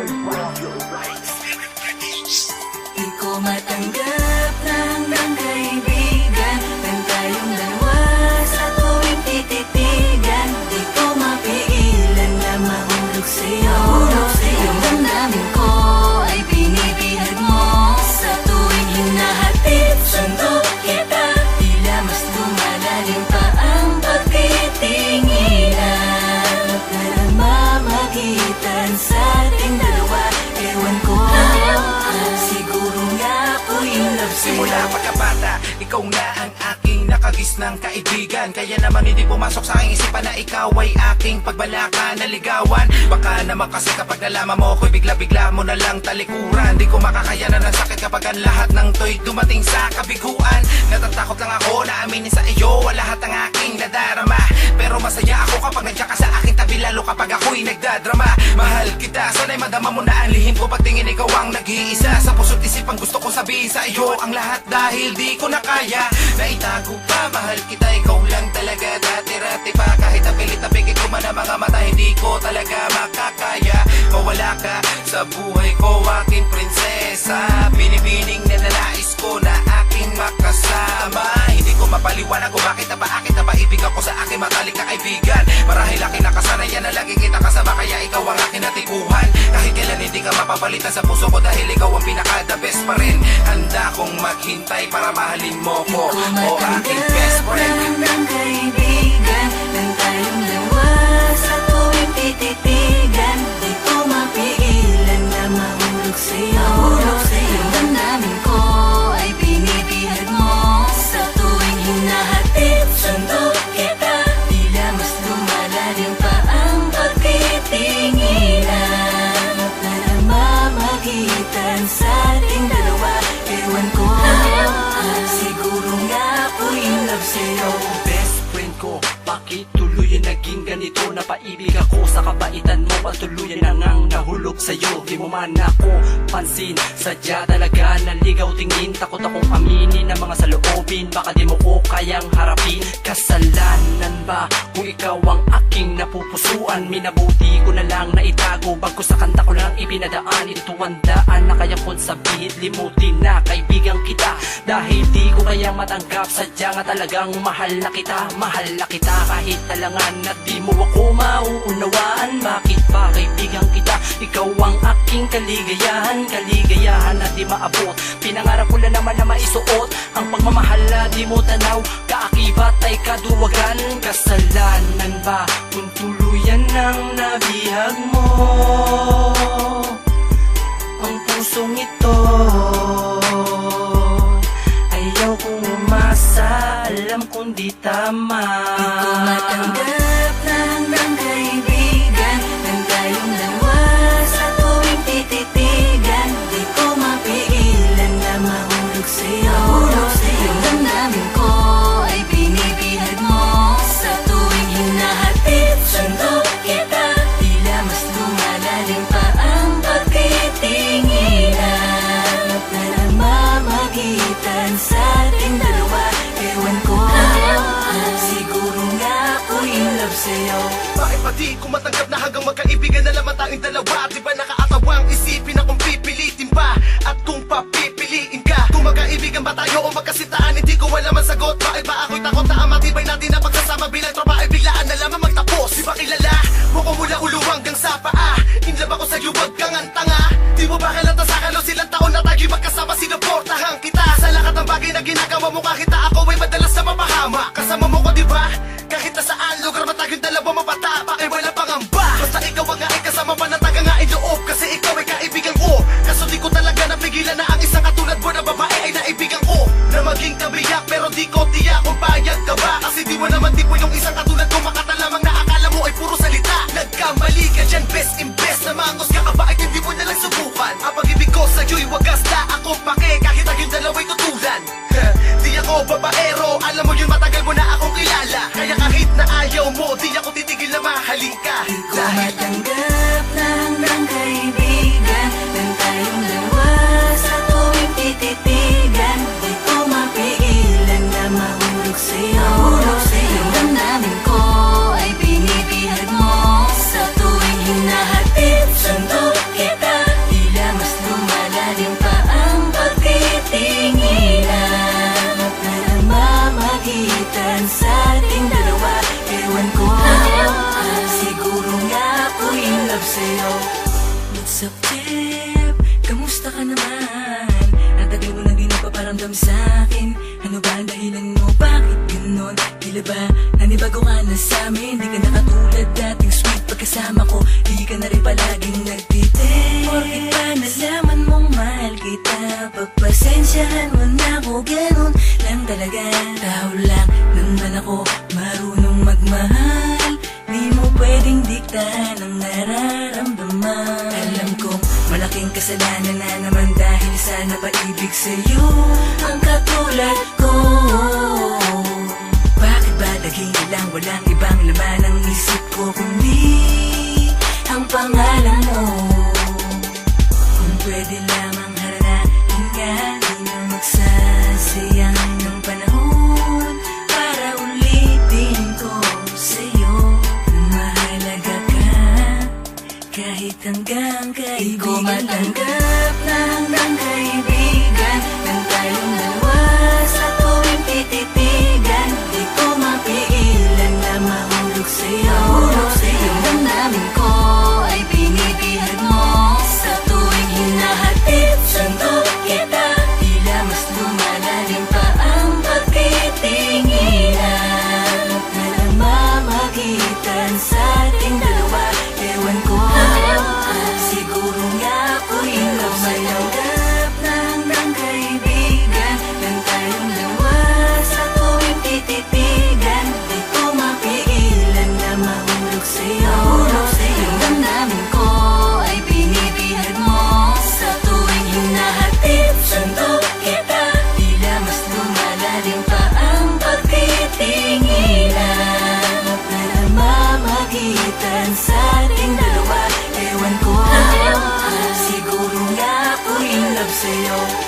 Di ko matanggap na hanggang kaibigan lang tayong dalawa sa tuwing tititigan. Di ko mapigilan na mahulog sa'yo. Yung damdamin ko ay binibihag mo sa tuwing hinahatid. Sundo kita, tila mas lumalalim pa ang pagtitinginan na namamagitan sa ating dalawa. Ewan ko, siguro nga ako yung love sa'yo. Simula pagkabata, ikaw na ang aking nakagisnang kaibigan. Kaya naman hindi pumasok sa aking isipan na ikaw ay aking pagbalaka na ligawan. Baka naman kasi kapag nalaman mo ako'y bigla-bigla mo na lang talikuran. Di ko makakayanan ng sakit kapag ang lahat ng to'y dumating sa kabiguan. Natatakot lang ako na aminin sa iyo ang lahat ng aking nadarama. Pero masaya ako kapag nandiyan ka sa aking tabi, lalo kapag ako'y nagdadrama. Mahal kita, sana'y madama mo na ang lihim ko. Pagtingin ikaw ang nag-iisa sa puso't isipang gusto ko sabihin sa iyo ang lahat dahil di ko na kaya na itago pa. Mahal kita, ikaw lang talaga dati-rati pa. Kahit napilit-napikit ko man ang mga mata, hindi ko talaga makakaya mawala ka sa buhay ko, aking prinsesa. Binibining na nalais ko na aking makasama. Hindi ko mapaliwanag kung bakit na paibig ako sa aking matalik na kaibigan. Marahil aking nakasanayan na lagi kita kasama, kaya ikaw ang aking natikuhan. Kahit kailan hindi ka mapapalitan sa puso ko dahil ikaw ang pinaka-the best pa rin. Handa kong maghintay para mahalin mo ko, o aking best friend. Hanggang kaibigan lang tayong dalawa sa tuwing tititigan. Di ko mapigilan na mahulog sa'yo. Yung damdamin ko ay binibihag mo sa tuwing hinahatid. Sundo kita, tila mas lumalalim pa ang pagtitinginan na namamagitan sa ating dalawa. Ewan ko, siguro nga ako yung love sa'yo. Best friend ko, bakit tuluyan naging ganito? Napaibig ako sa kabaitan mo, patuluyan na ngang nahulog sa'yo. Di mo man ako pansin, sadya talaga naligaw tingin. Takot akong aminin ang mga saloobin, baka di mo ko kayang harapin. Kasalanan ba kung ikaw ang aking napupusuan? Minabuti ko na lang na itago, bago sa kanta ko lang ipinadaan. Ito ang daan na kaya kong sabihin, limutin na kaibigan kita. Dahil di ko kayang matanggap, sadya nga talagang mahal na kita. Mahal na kita kahit talangan at di mo ako mauunawaan. Bakit ba kaibigan kita? Ikaw ang aking kaligayahan. Kaligayahan na di maabot, pinangarap ko lang naman na maisuot ang pagmamahal na di mo tanaw. Kaakibat ay kaduwagan. Kasalanan ba kung tuluyan ng nabihag mo ang pusong ito? Ayaw kong umasa, alam kong di tama. Di ko matanggap na hanggang kaibigan lang tayong dalawa sa tuwing tititigan. Di ko mapigilan na mahulog sa'yo. Yung damdamin ko ay binibihag mo sa tuwing hinahatid. Sundo kita, tila mas lumalalim pa ang pagtitinginan na namamagitan sa ating dalawa. Ewan ko, siguro nga ako yung love sa'yo. Bakit pa di ko matanggap na hanggang magkaibigan na lamang tayong dalawa? Di ba nakakatawang isipin na kung pipilitin pa at kung papipiliin ka? Kung magkaibigan ba tayo o magkasintahan, hindi ko alam ang sagot. Bakit ba ako'y takot na ang matibay natin na pagsasama bilang tropa ay biglaan na lamang magtapos? Di ba kilala mo ko mula ulo hanggang sa paa? Inlove ako sa'yo, wag kang antanga. Di mo ba kalata sa kalo silang taon na tayo'y magkasama, sinuportahan kita sa lahat ng bagay na ginagawa mo. Kahit na ako ay madalas na mapahama, kasama mo ko, di ba? Kahit na saan lugar ba tayong dalawa mabata, bakit wala pangamba? Basta ikaw ang ay kasama pa na tagangain loob, kasi ikaw ay kaibigan ko. Kaso di ko talaga napigilan na ang isang katulad mo na babae ay naibigan ko. Na maging kabiyak pero di ko tiyak kung payag ka ba. Kasi di mo naman tipo yung isang katulad ko, makatalamang na akala mo ay puro salita. Nagkamali ka dyan, best in best na mangos ka ka ba ay hindi mo nalang subukan. Ang pag-ibig ko sa'yo'y wagas na ako pake, kahit ang yung dalawa'y tutulan. Di ako babaero, alam mo yun, matagal mo na akong kilala. Kaya kahit na ayaw mo, di ako titigil na mahalin ka. Di ko matanggap na hanggang kaibigan lang tayong dalawa sa tuwing tititigan. Di ko mapigilan na mahulog sa'yo. Yung damdamin ko ay binibihag mo sa tuwing hinahatid. Sundo sa'yo. What's up, Jeff? Kamusta ka naman? Ang tagal mo na di nagpaparamdam sa'kin. Ano ba ang dahilan mo? Bakit ganon? Tila ba nanibago ka na sa'min? Di ka na katulad dating sweet pagkasama ko. Di ka na rin palaging nagtitik. Porkit pa nalaman mong mahal kita, pagpasensyahan mo na ako. Ganon lang talaga. Tao lang naman ako, marunong magmahal. Di mo pwedeng diktahan ang nararamdaman. Alam kong malaking kasalanan na naman dahil sa napaibig sa'yo ang katulad ko. Bakit ba laging lang walang ibang laman ang isip ko kundi ang pangalan mo? Kung pwede lamang haranain ka, di na magsasayang ng panahon para ulitin ko sa'yo na mahalaga ka kahit hanggang kaibigan. Di ko matanggap na hanggang kaibigan ng tayong dalawa sa tuwing tititigan. Di ko mapigilan na mahulog sa'yo. Yung damdamin ko ay binibihag mo sa tuwing hinahatid suntok kita. Tila mas lumalalim pa ang pagtitinginan na namamagitan sa ating dalawa. Ewan ko, siguro nga ako'y matanggap na hanggang kaibigan lang tayong dalawa sa tuwing tititigan. Di ko mapigilan na mahulog sa'yo. Yung damdamin ko ay binibihag mo sa tuwing hinahatid suntok kita. Tila mas lumalalim pa ang pagtitinginan na namamagitan sa ating dalawa. Ewan ko, siguro nga ako'y in love sa'yo.